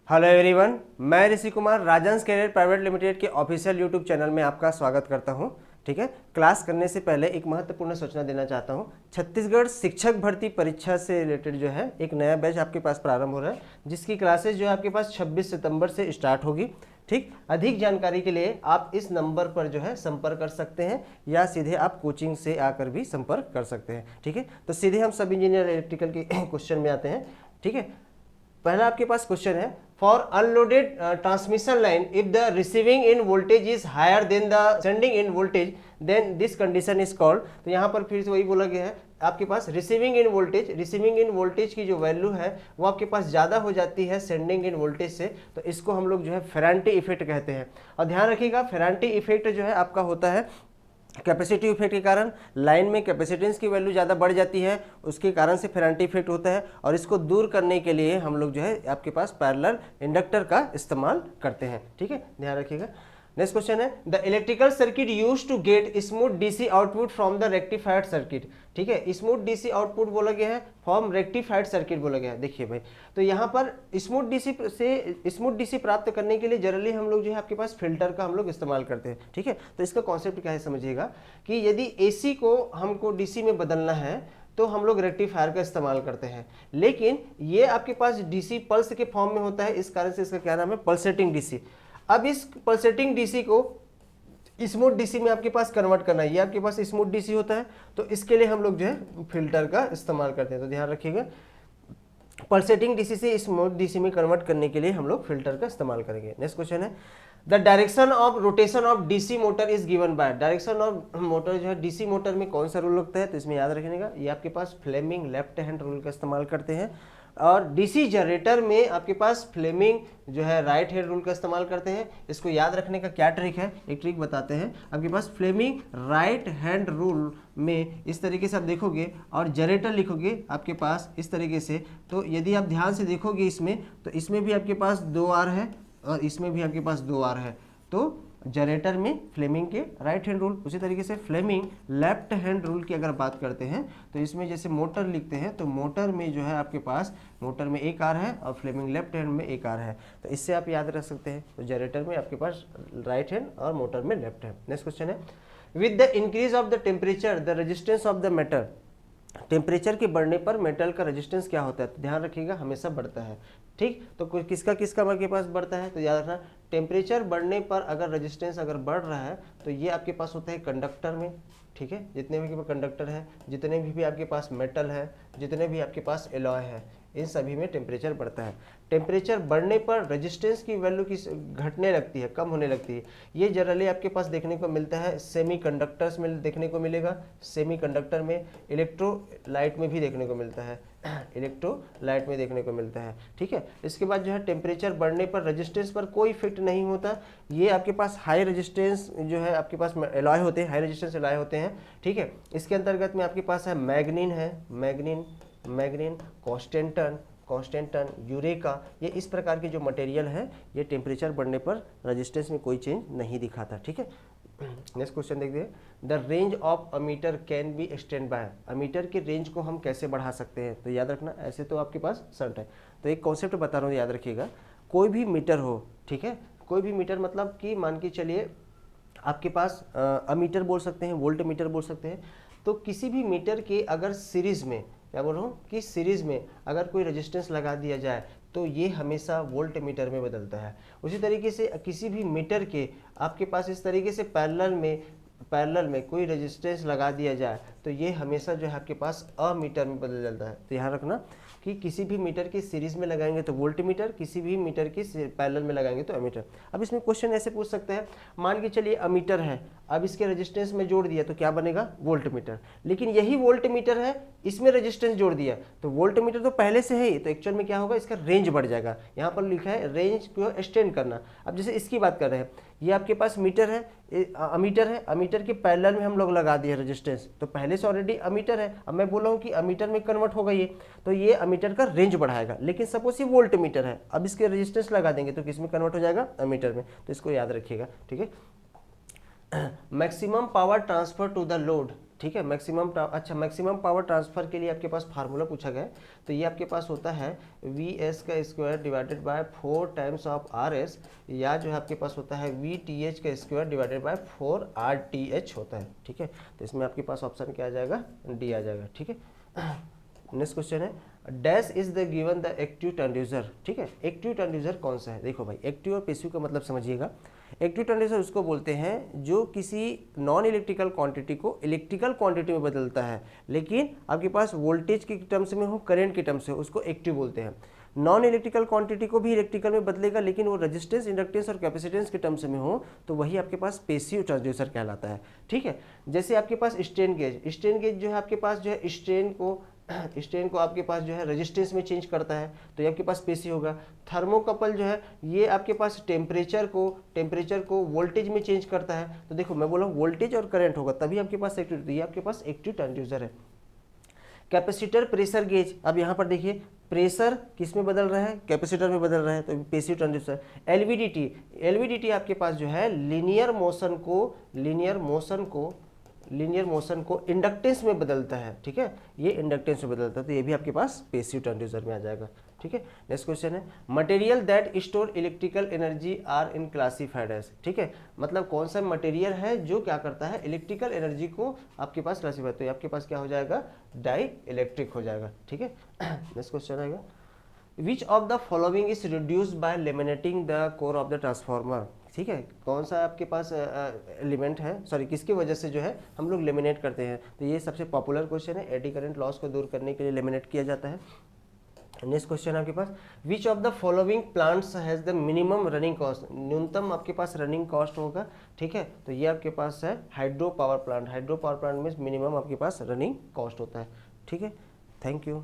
Hello everyone, मैं Rishi Kumar Rajans career private limited के official YouTube channel में आपका स्वागत करता हूं। ठीक है, क्लास करने से पहले एक महत्वपूर्ण सूचना देना चाहता हूं। छत्तीसगढ़ शिक्षक भर्ती परीक्षा से रिलेटेड जो है एक नया बैच आपके पास प्रारंभ हो रहा है, जिसकी क्लासेज जो है आपके पास 26 सितंबर से स्टार्ट होगी। ठीक, अधिक जानकारी के लिए आप इस नंबर पर जो है संपर्क कर सकते हैं या सीधे आप कोचिंग से आकर भी संपर्क कर सकते हैं। ठीक है, तो सीधे हम सब इंजीनियर इलेक्ट्रिकल के क्वेश्चन में आते हैं। ठीक है, पहला आपके पास क्वेश्चन है, for unloaded transmission line if the receiving end voltage is higher than the sending end voltage then this condition is called. तो यहाँ पर फिर से वही बोला गया है, आपके पास रिसीविंग इन वोल्टेज की जो वैल्यू है वो आपके पास ज़्यादा हो जाती है सेंडिंग इन वोल्टेज से, तो इसको हम लोग जो है फेरांटी इफेक्ट कहते हैं। और ध्यान रखिएगा, फेरांटी इफेक्ट जो है आपका होता है कैपेसिटी इफेक्ट के कारण लाइन में कैपेसिटेंस की वैल्यू ज़्यादा बढ़ जाती है, उसके कारण से फेरांटी इफेक्ट होता है। और इसको दूर करने के लिए हम लोग जो है आपके पास पैरेलल इंडक्टर का इस्तेमाल करते हैं। ठीक है, ध्यान रखिएगा। नेक्स्ट क्वेश्चन है, the electrical circuit use to get smooth DC output from the rectified circuit. ठीक है, स्मूथ डीसी आउटपुट बोला गया है, फ्रॉम रेक्टिफाइड सर्किट बोला गया है। देखिए भाई, तो यहाँ पर स्मूथ डीसी प्राप्त करने के लिए जनरली हम लोग जो है आपके पास फिल्टर का हम लोग इस्तेमाल करते हैं। ठीक है, तो इसका कॉन्सेप्ट क्या है समझिएगा कि यदि एसी को हमको डीसी में बदलना है तो हम लोग रेक्टिफायर का इस्तेमाल करते हैं, लेकिन ये आपके पास डीसी पल्स के फॉर्म में होता है, इस कारण से इसका क्या नाम है, पल्सेटिंग डीसी। अब इस पल्सेटिंग डीसी को स्मूथ डीसी में आपके पास कन्वर्ट करना है, ये आपके पास स्मूथ डीसी होता है, तो इसके लिए हम लोग जो है फिल्टर का इस्तेमाल करते हैं। तो ध्यान रखिएगा, पल्सेटिंग डीसी से स्मूथ डीसी में कन्वर्ट करने के लिए हम लोग फिल्टर का इस्तेमाल करेंगे। नेक्स्ट क्वेश्चन है, the direction of rotation of DC motor is given by. Direction of motor जो है डीसी मोटर में कौन सा रूल लगता है, तो इसमें याद रखने का, ये आपके पास फ्लेमिंग लेफ्ट हैंड रूल का इस्तेमाल करते हैं। और डीसी जनरेटर में आपके पास फ्लेमिंग जो है राइट हैंड रूल का इस्तेमाल करते हैं। इसको याद रखने का क्या ट्रिक है, एक ट्रिक बताते हैं। आपके पास फ्लेमिंग राइट हैंड रूल में इस तरीके से आप देखोगे और जनरेटर लिखोगे आपके पास इस तरीके से, तो यदि आप ध्यान से देखोगे इसमें, तो इसमें भी आपके पास 2 आर है और इसमें भी आपके पास 2 आर है। तो जनरेटर में फ्लेमिंग के राइट हैंड रूल, उसी तरीके से फ्लेमिंग लेफ्ट हैंड रूल की अगर बात करते हैं तो इसमें जैसे मोटर लिखते हैं, तो मोटर में जो है आपके पास मोटर में 1 आर है और फ्लेमिंग लेफ्ट हैंड में 1 आर है, तो इससे आप याद रख सकते हैं। तो जनरेटर में आपके पास राइट हैंड और मोटर में लेफ्ट हैंड। नेक्स्ट क्वेश्चन है, with the increase of the temperature the resistance of the metal. Temperature के बढ़ने पर मेटल का रेजिस्टेंस क्या होता है, तो ध्यान रखिएगा हमेशा बढ़ता है। ठीक, तो किसका के पास बढ़ता है, तो याद रखना टेम्परेचर बढ़ने पर अगर रेजिस्टेंस अगर बढ़ रहा है तो ये आपके पास होता है कंडक्टर में। ठीक है, जितने भी कंडक्टर है, जितने भी आपके पास मेटल है, जितने भी आपके पास एलॉय है, इन सभी में टेम्परेचर बढ़ता है। टेम्परेचर बढ़ने पर रेजिस्टेंस की वैल्यू की घटने लगती है, कम होने लगती है। ये जनरली आपके पास देखने को मिलता है सेमीकंडक्टर्स में देखने को मिलेगा, सेमीकंडक्टर में, इलेक्ट्रोलाइट में भी देखने को मिलता है, इलेक्ट्रोलाइट में देखने को मिलता है। ठीक है, इसके बाद जो है टेम्परेचर बढ़ने पर रेजिस्टेंस पर कोई इफेक्ट नहीं होता। ये आपके पास हाई रेजिस्टेंस जो है आपके पास एलॉय होते हैं, हाई रेजिस्टेंस एलॉय होते हैं। ठीक है, इसके अंतर्गत में आपके पास है मैग्नीन, कॉन्स्टेंटन, यूरेका, ये इस प्रकार के जो मटेरियल है ये टेम्परेचर बढ़ने पर रेजिस्टेंस में कोई चेंज नहीं दिखाता। ठीक है, नेक्स्ट क्वेश्चन देखिए, the range of ammeter can be extend by. Ammeter के रेंज को हम कैसे बढ़ा सकते हैं, तो याद रखना, ऐसे तो आपके पास शंट है, तो एक कॉन्सेप्ट बता रहा हूँ, याद रखिएगा। कोई भी मीटर हो, ठीक है, कोई भी मीटर मतलब कि मान के चलिए आपके पास अमीटर बोल सकते हैं, वोल्ट मीटर बोल सकते हैं। तो किसी भी मीटर के अगर सीरीज में, क्या बोल रहा हूँ कि सीरीज में अगर कोई रेजिस्टेंस लगा दिया जाए तो ये हमेशा वोल्ट मीटर में बदलता है। उसी तरीके से किसी भी मीटर के आपके पास इस तरीके से पैरेलल में कोई रेजिस्टेंस लगा दिया जाए तो ये हमेशा जो है आपके पास अमीटर में बदल जाता है। तो यहाँ रखना कि किसी भी मीटर की सीरीज में लगाएंगे तो वोल्ट मीटर, किसी भी मीटर की पैरेलल में लगाएंगे तो अमीटर। अब इसमें क्वेश्चन ऐसे पूछ सकते हैं, मान के चलिए अमीटर है, अब इसके रेजिस्टेंस में जोड़ दिया तो क्या बनेगा, वोल्ट मीटर। लेकिन यही वोल्ट मीटर है, इसमें रेजिस्टेंस जोड़ दिया तो वोल्ट मीटर तो पहले से है ही, तो एक्चुअल में क्या होगा, इसका रेंज बढ़ जाएगा। यहाँ पर लिखा है रेंज को एक्सटेंड करना। अब जैसे इसकी बात कर रहे हैं, ये आपके पास मीटर है, अमीटर है, अमीटर के पैरेलल में हम लोग लगा दिए रेजिस्टेंस, तो पहले से ऑलरेडी अमीटर है। अब मैं बोल रहा हूँ कि अमीटर में कन्वर्ट होगा ये, तो ये अमीटर का रेंज बढ़ाएगा। लेकिन सपोज ये वोल्ट मीटर है, अब इसके रेजिस्टेंस लगा देंगे तो किस में कन्वर्ट हो जाएगा, अमीटर में। तो इसको याद रखिएगा। ठीक है, maximum power transfer to the load ठीक है। मैक्सिमम पावर ट्रांसफर के लिए आपके पास फार्मूला पूछा गया है, तो ये आपके पास होता है Vs का square divided by 4 times of Rs, या जो है आपके पास होता है Vth का स्क्वायर डिवाइडेड बाय 4 Rth होता है, ठीक है। तो इसमें आपके पास ऑप्शन क्या आ जाएगा, डी आ जाएगा, ठीक है। नेक्स्ट क्वेश्चन है, dash is the given the active transducer, ठीक है। एक्टिव ट्रांसड्यूसर कौन सा है, देखो भाई एक्टिव और पैसिव का मतलब समझिएगा। एक्टिव ट्रांसड्यूसर उसको बोलते हैं जो किसी नॉन इलेक्ट्रिकल क्वांटिटी को इलेक्ट्रिकल क्वांटिटी में बदलता है, लेकिन आपके पास वोल्टेज के टर्म्स में हो, करंट के टर्म्स में, उसको एक्टिव बोलते हैं। नॉन इलेक्ट्रिकल क्वांटिटी को भी इलेक्ट्रिकल में बदलेगा, लेकिन वो रेजिस्टेंस, इंडक्टेंस और कैपेसिटेंस के टर्म्स में हो, तो वही आपके पास पैसिव ट्रांसड्यूसर कहलाता है, ठीक है। जैसे आपके पास स्ट्रेन गेज जो है आपके पास जो है स्ट्रेन को आपके पास जो है रेजिस्टेंस में चेंज करता है, तो ये आपके पास पैसिव होगा। थर्मोकपल जो है ये आपके पास टेम्परेचर को वोल्टेज में चेंज करता है, तो देखो मैं बोला वोल्टेज और करंट होगा तभी आपके पास एक्टिव, तो ये आपके पास एक्टिव ट्रांसड्यूसर है। कैपेसिटर, प्रेशर गेज, अब यहाँ पर देखिए प्रेशर किस में बदल रहा है, कैपेसिटर में बदल रहा है, तो पैसिव ट्रांसड्यूसर। एलवीडीटी आपके पास जो है लीनियर मोशन को इंडक्टेंस में बदलता है, ठीक है, ये इंडक्टेंस में बदलता है, तो ये भी आपके पास पैसिव ट्रांसड्यूसर में आ जाएगा, ठीक है। नेक्स्ट क्वेश्चन है, material that store electrical energy are in classified as, ठीक है, मतलब कौन सा मटेरियल है जो क्या करता है, इलेक्ट्रिकल एनर्जी को आपके पास क्लासिफाई, तो ये आपके पास क्या हो जाएगा, डाई इलेक्ट्रिक हो जाएगा, ठीक है। नेक्स्ट क्वेश्चन आएगा, विच of the following is reduced by laminating the core of the transformer, ठीक है, कौन सा आपके पास एलिमेंट है, सॉरी किसकी वजह से जो है हम लोग लेमिनेट करते हैं, तो ये सबसे पॉपुलर क्वेश्चन है, एडी करंट लॉस को दूर करने के लिए लेमिनेट किया जाता है। नेक्स्ट क्वेश्चन आपके पास, which of the following plants has the minimum running cost, न्यूनतम आपके पास रनिंग कॉस्ट होगा, ठीक है, तो ये आपके पास है हाइड्रो पावर प्लांट में मिनिमम आपके पास रनिंग कॉस्ट होता है, ठीक है। Thank you.